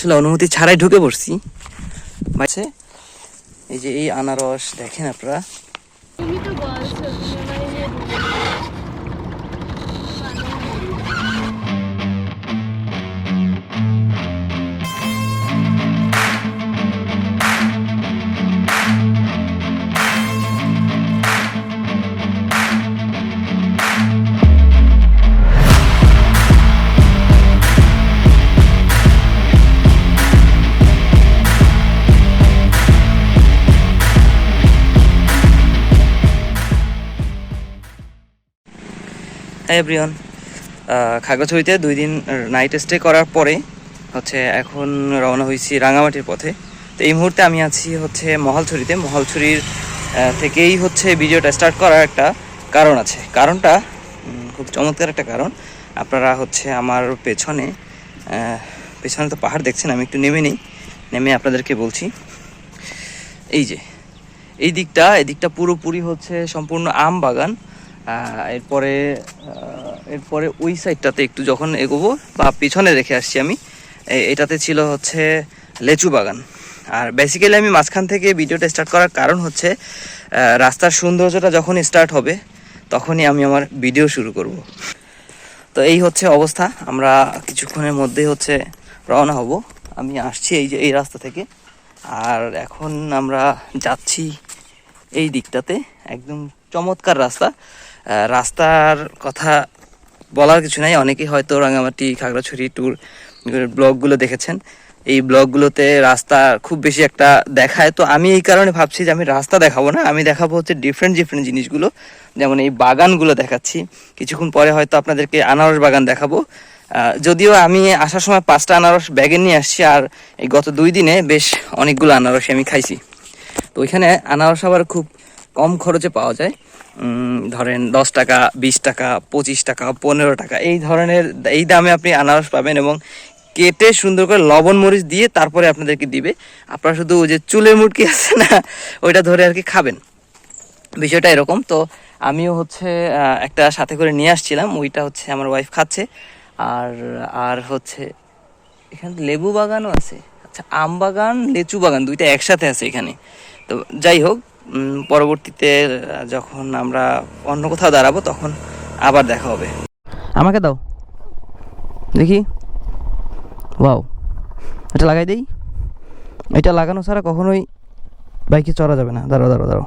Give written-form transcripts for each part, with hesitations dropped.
আসলে অনুমতি ছাড়াই ঢুকে পড়ছি। এই যে এই আনারস দেখেন আপনারা। তুমি তো বলছো তুমি আমার নিয়ে এভরিওয়ান, খাগড়াছড়িতে 2 দিন নাইট স্টে করার পরে এখন রওনা হয়েছি রাঙামাটির পথে। তো এই মুহূর্তে আমি আছি মহালছড়িতে। মহালছড়ির থেকেই ভিডিওটা স্টার্ট করার একটা কারণ আছে। কারণটা খুব চমৎকার একটা কারণ। আপনারা আমার পেছনে তো পাহাড় দেখছেন। আমি একটু নেমে আপনাদেরকে বলছি। এই যে এই দিকটা পুরোপুরি সম্পূর্ণ আম বাগান। এরপরে ওই সাইডটাতে একটু যখন এগোবো বা পিছনে রেখে আসছি আমি, এটাতে ছিল লেচু বাগান। আর বেসিক্যালি আমি মাঝখান থেকে ভিডিওটা স্টার্ট করার কারণ রাস্তার সৌন্দর্যটা যখন স্টার্ট হবে তখনই আমি আমার ভিডিও শুরু করব। তো এই অবস্থা। আমরা কিছুক্ষণের মধ্যেই রওনা হব। আমি আসছি এই রাস্তা থেকে, আর এখন আমরা যাচ্ছি এই দিকটাতে। একদম চমৎকার রাস্তার কথা বলার কিছু নাই। অনেকেই হয়তো রাঙামাটি খাগড়াছড়ি ট্যুর ব্লগগুলো দেখেছেন। এই ব্লগগুলোতে রাস্তা খুব বেশি একটা দেখায়। তো আমি এই কারণে ভাবছি যে আমি রাস্তা দেখাবো না, আমি দেখাবো ডিফারেন্ট জিনিসগুলো। যেমন এই বাগানগুলো দেখাচ্ছি, কিছুক্ষণ পরে হয়তো আপনাদেরকে আনারস বাগান দেখাবো। যদিও আমি আসার সময় 5টা আনারস ব্যাগে নিয়ে আসছি, আর এই গত 2 দিনে বেশ অনেকগুলো আনারস আমি খাইছি। তো ওইখানে আনারস আবার খুব কম খরচে পাওয়া যায়। ধরেন 10 টাকা, 20 টাকা, 25 টাকা, 15 টাকা এই দামে আপনি আনারস পাবেন, এবং কেটে সুন্দর করে লবণ মরিচ দিয়ে তারপরে আপনাদেরকে দিবে। আপনারা শুধু ওই যে চুলের মুটকি আছে না, ওইটা ধরে আর কি খাবেন। বিষয়টা এরকম। তো আমিও একটা সাথে করে নিয়ে আসছিলাম। ওইটা আমার ওয়াইফ খাচ্ছে। আর এখানে লেবু বাগানও আছে। আচ্ছা, আম বাগান লেচু বাগান দুইটা একসাথে আছে এখানে। তো যাই হোক, পরবর্তীতে যখন আমরা অন্য কোথাও দাঁড়াবো তখন আবার দেখা হবে। আমাকে দাও দেখি। ওয়াও, এটা লাগাই দেই। এটা লাগানো ছাড়া কখনোই বাইকে চড়া যাবে না। দাঁড়াও।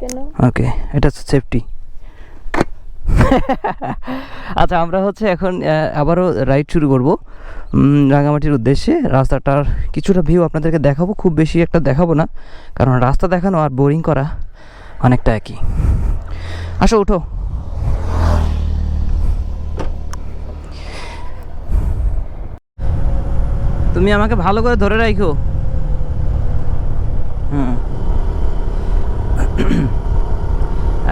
কেন? ওকে, এটা সেফটি। আচ্ছা, আমরা এখন আবারও রাইড শুরু করব রাঙামাটির উদ্দেশ্যে। রাস্তাটার কিছুটা ভিউ আপনাদেরকে দেখাবো, খুব বেশি একটা দেখাবো না, কারণ রাস্তা দেখানো আর বোরিং করা অনেকটা একই। আসো, উঠো। তুমি আমাকে ভালো করে ধরে রাখো।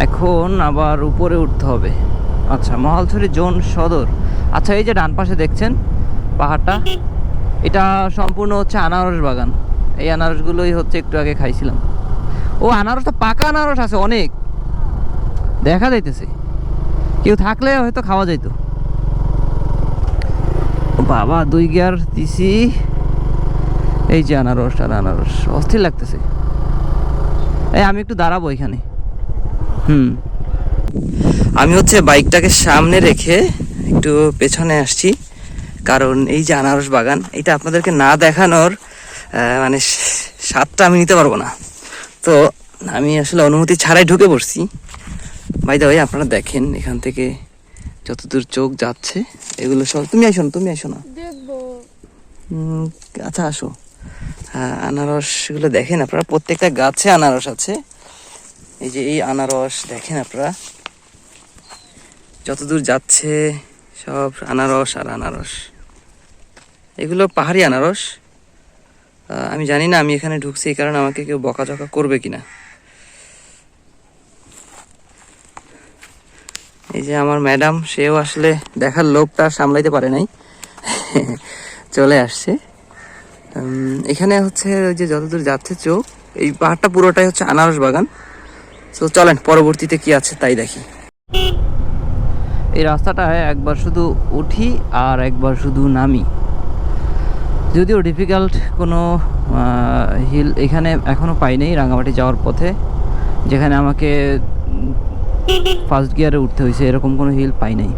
এখন আবার উপরে উঠতে হবে। আচ্ছা, মহালছড়ি জোন সদর। আচ্ছা, এই যে ডান পাশে দেখছেন পাহাড়টা, এটা সম্পূর্ণ আনারস বাগান। এই আনারসগুলোই একটু আগে খাইছিলাম। ও, আনারসটা পাকা আনারস আছে অনেক, দেখা যাইতেছে। কেউ থাকলে হয়তো খাওয়া যাইতো। বাবা, 2 গিয়ার দিছি। এই যে আনারস অস্থির লাগতেছে। এই আমি একটু দাঁড়াবো এখানে। আমি বাইকটাকে সামনে রেখে একটু পেছনে আসছি, কারণ এই যে আনারস বাগান, এটা আপনাদেরকে না দেখানোর মানে স্বাদটা আমি নিতে পারবো না। তো আমি আসলে অনুমতি ছাড়াই ঢুকে পড়ছি। বাই দ্য ওয়ে, আপনারা দেখেন এখান থেকে যতদূর চোখ যাচ্ছে এগুলো সব। তুমি আইসো না দেখবো। আচ্ছা, আসো। আনারসগুলো দেখেন আপনারা, প্রত্যেকটা গাছে আনারস আছে। এই যে এই আনারস দেখেন আপনারা, যতদূর যাচ্ছে সব আনারস আর আনারস। এগুলো পাহাড়ি আনারস। আমি জানি না আমি এখানে ঢুকছি এই কারণে আমাকে কেউ বকাঝকা করবে কিনা। এই যে আমার ম্যাডাম, সেও আসলে দেখার লোভটা সামলাইতে পারে নাই, চলে আসছে। এখানে ওই যে যতদূর যাচ্ছে চোখ, এই পাহাড়টা পুরোটাই আনারস বাগান। তো চলেন পরবর্তীতে কি আছে তাই দেখি। এই রাস্তাটায় একবার শুধু উঠি আর একবার শুধু নামি। যদিও ডিফিকাল্ট কোনো হিল এখানে এখনও পাইনি রাঙামাটি যাওয়ার পথে, যেখানে আমাকে ফার্স্ট গিয়ারে উঠতে হয়েছে, এরকম কোনো হিল পাই নাই।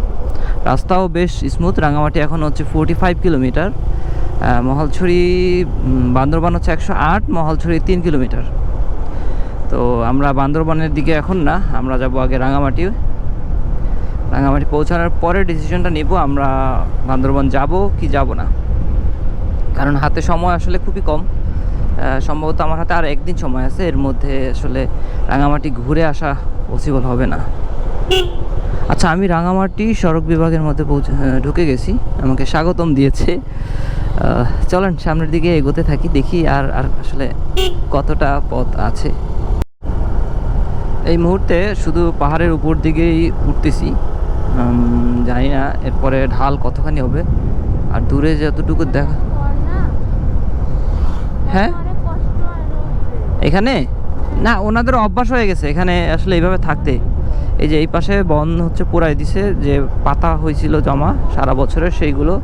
রাস্তাও বেশ স্মুথ। রাঙামাটি এখন হচ্ছে 45 কিলোমিটার, মহালছড়ি বান্দরবান হচ্ছে 108, মহালছড়ি 3 কিলোমিটার। তো আমরা বান্দরবানের দিকে এখন না, আমরা যাব আগে রাঙামাটি। রাঙামাটি পৌঁছানোর পরে ডিসিশনটা নেব আমরা বান্দরবান যাব কি যাব না, কারণ হাতে সময় আসলে খুবই কম। সম্ভবত আমার হাতে আর একদিন সময় আছে, এর মধ্যে আসলে রাঙামাটি ঘুরে আসা পসিবল হবে না। আচ্ছা, আমি রাঙামাটি সড়ক বিভাগের মধ্যে ঢুকে গেছি, আমাকে স্বাগতম দিয়েছে। চলেন সামনের দিকে এগোতে থাকি, দেখি আর আসলে কতটা পথ আছে। এই মুহূর্তে শুধু পাহাড়ের উপর দিকেই উঠতেছি, জানি না এরপরে ঢাল কতখানি হবে। আর দূরে যতটুকু দেখা, হ্যাঁ এখানে না, ওনাদের অভ্যাস হয়ে গেছে এখানে আসলে এইভাবে থাকতে। এই যে এই পাশে বন হচ্ছে পুরাই দিছে, যে পাতা হয়েছিল জমা সারা বছরের সেইগুলো।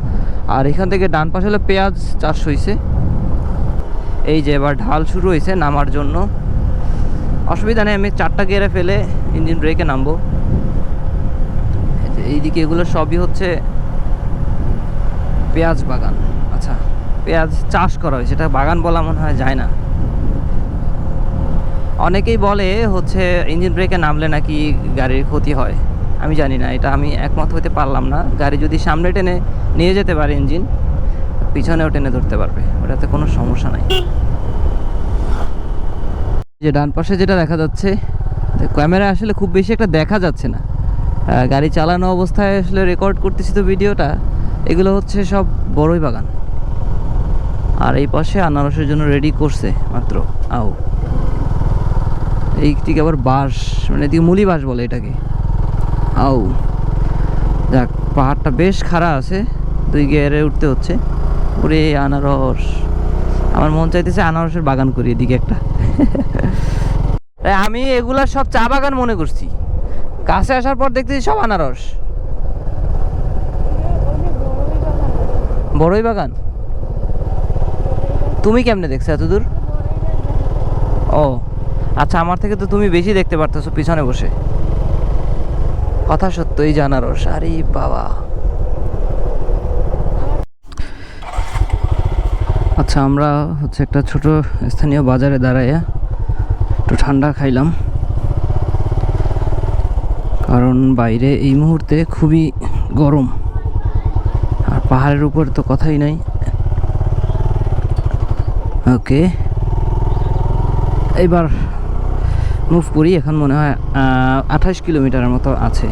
আর এখান থেকে ডান পাশে হলে পেঁয়াজ চাষ হয়েছে। এই যে এবার ঢাল শুরু হয়েছে নামার জন্য, অসুবিধা নেই, আমি 4টা গিয়ারে ফেলে ইঞ্জিন ব্রেকে নামবো। এইদিকে এগুলো সবই হচ্ছে পেঁয়াজ বাগান। আচ্ছা, পেঁয়াজ চাষ করা হয়েছে, এটা বাগান বলা মনে হয় যায় না। অনেকেই বলে হচ্ছে ইঞ্জিন ব্রেকে নামলে নাকি গাড়ির ক্ষতি হয়, আমি জানি না, এটা আমি একমত হতে পারলাম না। গাড়ি যদি সামনে টেনে নিয়ে যেতে পারে ইঞ্জিন, পিছনেও টেনে ধরতে পারবে, ওটাতে কোনো সমস্যা নাই। যে ডান পাশে যেটা দেখা যাচ্ছে, ক্যামেরায় আসলে খুব বেশি একটা দেখা যাচ্ছে না, গাড়ি চালানো অবস্থায় আসলে রেকর্ড করতেছি তো ভিডিওটা। এগুলো হচ্ছে সব বড়ই বাগান। আর এই পাশে আনারসের জন্য রেডি করছে মাত্র। এই দিকে আবার বাঁশ, মানে এদিকে মুলি বাঁশ বলে এটাকে। যাক, পাহাড়টা বেশ খাড়া আছে, 2 গিয়ারে উঠতে হচ্ছে। ওরে আনারস, আমার মন চাইতেছে আনারসের বাগান করি এদিকে একটা। আমি এগুলা সব চা বাগান মনে করছি, কাছে আসার পর দেখতেছি সব আনারস। বড়ই বাগান তুমি কেমনে দেখছো এত দূর? ও আচ্ছা, আমার থেকে তো তুমি বেশি দেখতে পারতেছো পিছনে বসে। কথা সত্য, এই যে আনারস, আরে বাবা। আচ্ছা, আমরা হচ্ছে একটা ছোট স্থানীয় বাজারে দাঁড়াইয়া একটু ঠান্ডা খাইলাম, কারণ বাইরে এই মুহূর্তে খুবই গরম। আর পাহাড়ের উপর তো কথাই নাই। ওকে, এবার মুভ করি। এখন মনে হয় 28 কিলোমিটারের মতো আছে।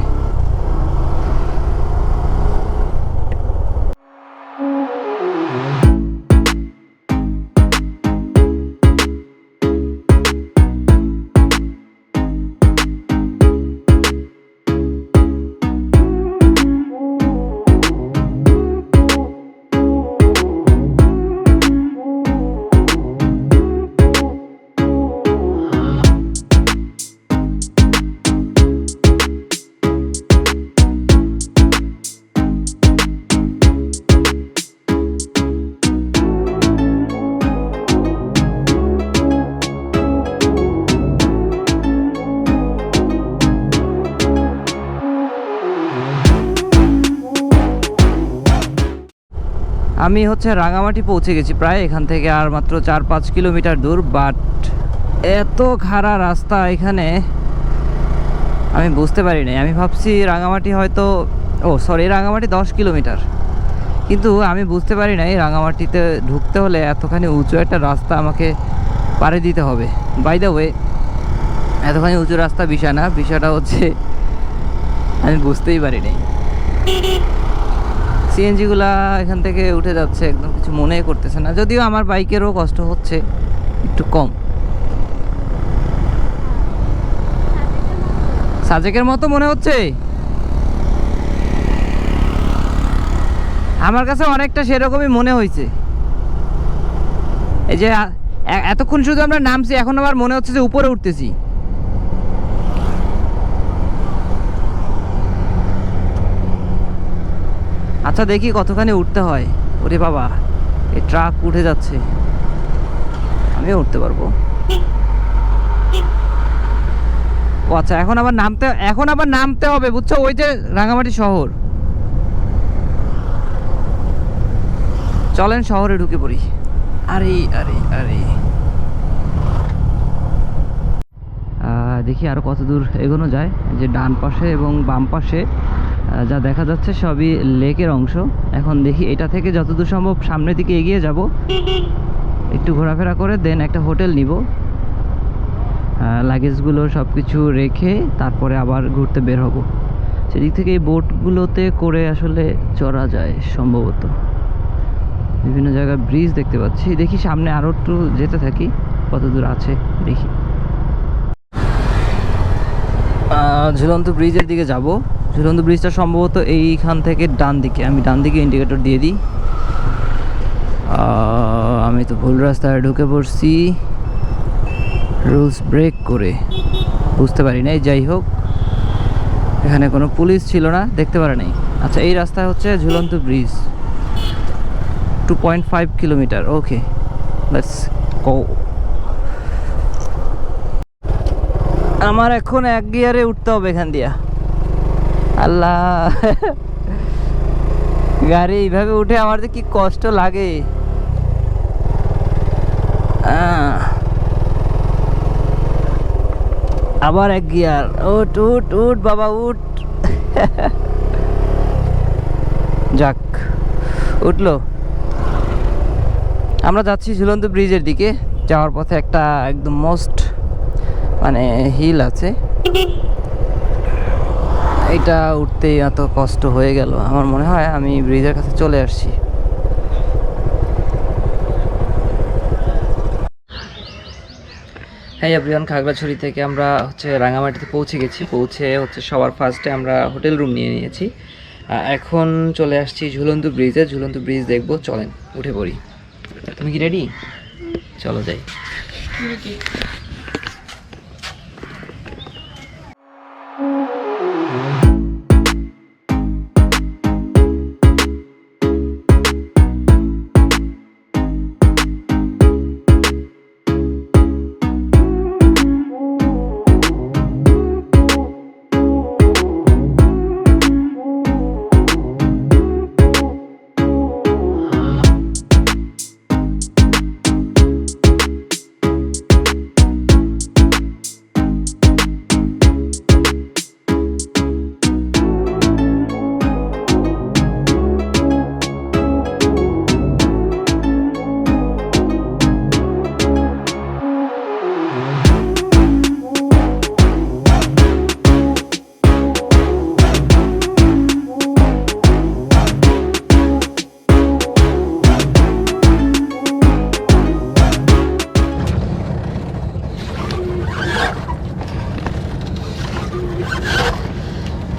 আমি হচ্ছে রাঙামাটি পৌঁছে গেছি প্রায়, এখান থেকে আর মাত্র 4-5 কিলোমিটার দূর। বাট এত খাড়া রাস্তা এখানে আমি বুঝতে পারি নাই। আমি ভাবছি রাঙামাটি হয়তো, রাঙামাটি 10 কিলোমিটার, কিন্তু আমি বুঝতে পারি নাই রাঙামাটিতে ঢুকতে হলে এতখানি উঁচু একটা রাস্তা আমাকে পাড়ি দিতে হবে। বাই দ্য ওয়ে, এতখানি উঁচু রাস্তা বিষয় না, বিষয়টা হচ্ছে আমি বুঝতেই পারি নাই। সিএনজিগুলা এখান থেকে উঠে যাচ্ছে, একদম কিছু মনেই করতেছে না, যদিও আমার বাইকেরও কষ্ট হচ্ছে একটু কম। সাজেকের মতো মনে হচ্ছে আমার কাছে, অনেকটা সেরকমই মনে হয়েছে। এই যে এতক্ষণ শুধু আমরা নামছি, এখন আবার মনে হচ্ছে যে উপরে উঠতেছি। আচ্ছা, দেখি কতখানি উঠতে হয়। ওরে বাবা, এই ট্রাক উঠে যাচ্ছে, আমিও উঠতে পারবো। ও আচ্ছা, এখন আবার নামতে হবে বুঝছো, ওই যে রাঙামাটি শহর। চলেন শহরে ঢুকে পড়ি। আরে আরে আরে দেখি আরো কত দূর এগোনো যায়। যে ডান পাশে এবং বাম পাশে যা দেখা যাচ্ছে সবই লেকের অংশ। এখন দেখি এটা থেকে যতদূর সম্ভব সামনের দিকে এগিয়ে যাব, একটু ঘোরাফেরা করে দেন একটা হোটেল নিব, লাগেজগুলো সব কিছু রেখে তারপরে আবার ঘুরতে বের হব। সেদিক থেকে এই বোটগুলোতে করে আসলে চড়া যায় সম্ভবত। বিভিন্ন জায়গায় ব্রিজ দেখতে পাচ্ছি, দেখি সামনে আরও একটু যেতে থাকি কত দূর আছে দেখি। ঝুলন্ত ব্রিজের দিকে যাব। ঝুলন্ত ব্রিজটা সম্ভবত এইখান থেকে ডান দিকে, আমি ডান দিকে ইন্ডিকেটর দিয়ে দিই। আমি তো ভুল রাস্তায় ঢুকে পড়ছি, রুলস ব্রেক করে, বুঝতে পারি নাই। যাই হোক, এখানে কোনো পুলিশ ছিল না, দেখতে পারে নাই। আচ্ছা, এই রাস্তা হচ্ছে ঝুলন্ত bridge, 2.5 kilometre. Okay, let's go. আমার এখন এক গিয়ারে উঠতে হবে এখান দিয়া। আল্লাহ, গাড়ি এইভাবে উঠে আমার যে কি কষ্ট লাগে। আবার এক গিয়ার, উঠ উঠ উঠ বাবা উঠ। যাক, উঠলো। আমরা যাচ্ছি ঝুলন্ত ব্রিজের দিকে। যাওয়ার পথে একটা একদম মোস্ট হিল আছে, এটা উঠতেই এত কষ্ট হয়ে গেল। আমার মনে হয় আমি ব্রিজের কাছে চলে আসছি। হ্যাঁ এভরিওয়ান, খাগড়াছড়ি থেকে আমরা রাঙামাটিতে পৌঁছে গেছি। পৌঁছে সবার ফার্স্টে আমরা হোটেল রুম নিয়ে নিয়েছি। এখন চলে আসছি ঝুলন্ত ব্রিজে। ঝুলন্ত ব্রিজ দেখবো, চলেন উঠে পড়ি। তুমি কি রেডি? চলো যাই।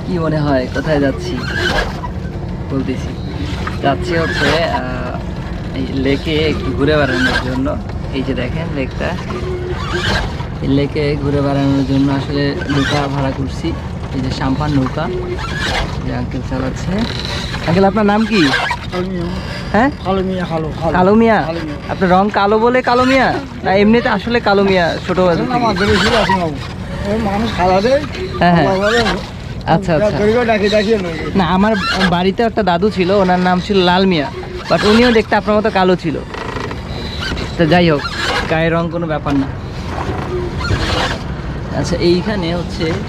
কি মনে হয় কোথায় যাচ্ছি? বলতেছি, যাচ্ছি এই লেকে একটু ঘুরে বেড়ানোর জন্য। এই যে দেখেন লেকটা, এই লেকে ঘুরে বেড়ানোর জন্য আসলে নৌকা ভাড়া করছি। এই যে সাম্পান নৌকা, যে আঙ্কেল চালাচ্ছে। আঙ্কেল, আপনার নাম কি? হ্যাঁ, কালো মিয়া। আপনার রং কালো বলে কালো মিয়া, না এমনিতে আসলে কালো মিয়া? ছোট হ্যাঁ হ্যাঁ, আচ্ছা আচ্ছা। না, আমার বাড়িতে একটা দাদু ছিল, ওনার নাম ছিল লাল মিয়া, বাট উনিও দেখতে আপনার মতো কালো ছিল। তো যাই হোক, গায়ের রং কোনো ব্যাপার না। আচ্ছা, এইখানে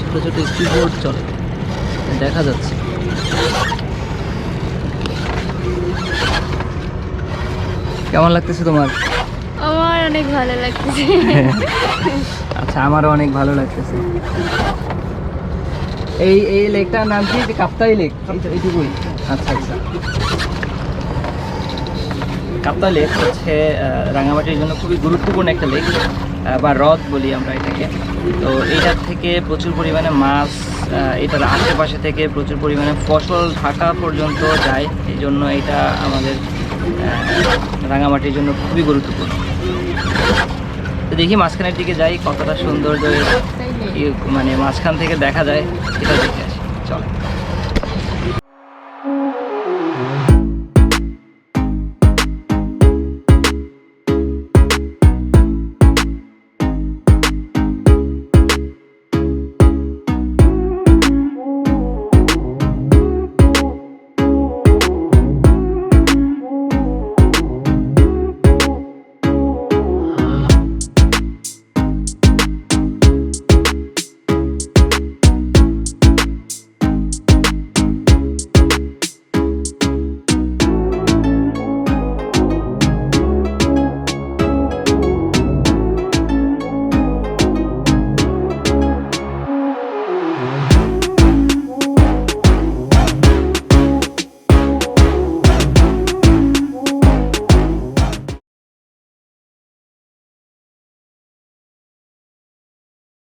ছোট ছোট স্পিডবোট চলে, দেখা যাচ্ছে। কেমন লাগতেছে তোমার? আমার অনেক ভালো লাগতেছে। আচ্ছা, আমারও অনেক ভালো লাগতেছে। এই লেকটার নাম কি? কাপ্তাই লেক, এইটুকুই। আচ্ছা আচ্ছা, কাপ্তাই লেক রাঙামাটির জন্য খুবই গুরুত্বপূর্ণ একটা লেক, বা হ্রদ বলি আমরা এটাকে। তো এইটার থেকে প্রচুর পরিমাণে মাছ, এটার আশেপাশে থেকে প্রচুর পরিমাণে ফসল ঢাকা পর্যন্ত যায়। এই জন্য এটা আমাদের রাঙামাটির জন্য খুবই গুরুত্বপূর্ণ। তো দেখি মাঝখানের দিকে যাই, কতটা সৌন্দর্য মাঝখান থেকে দেখা যায়, এটা দেখে আসি। চলো।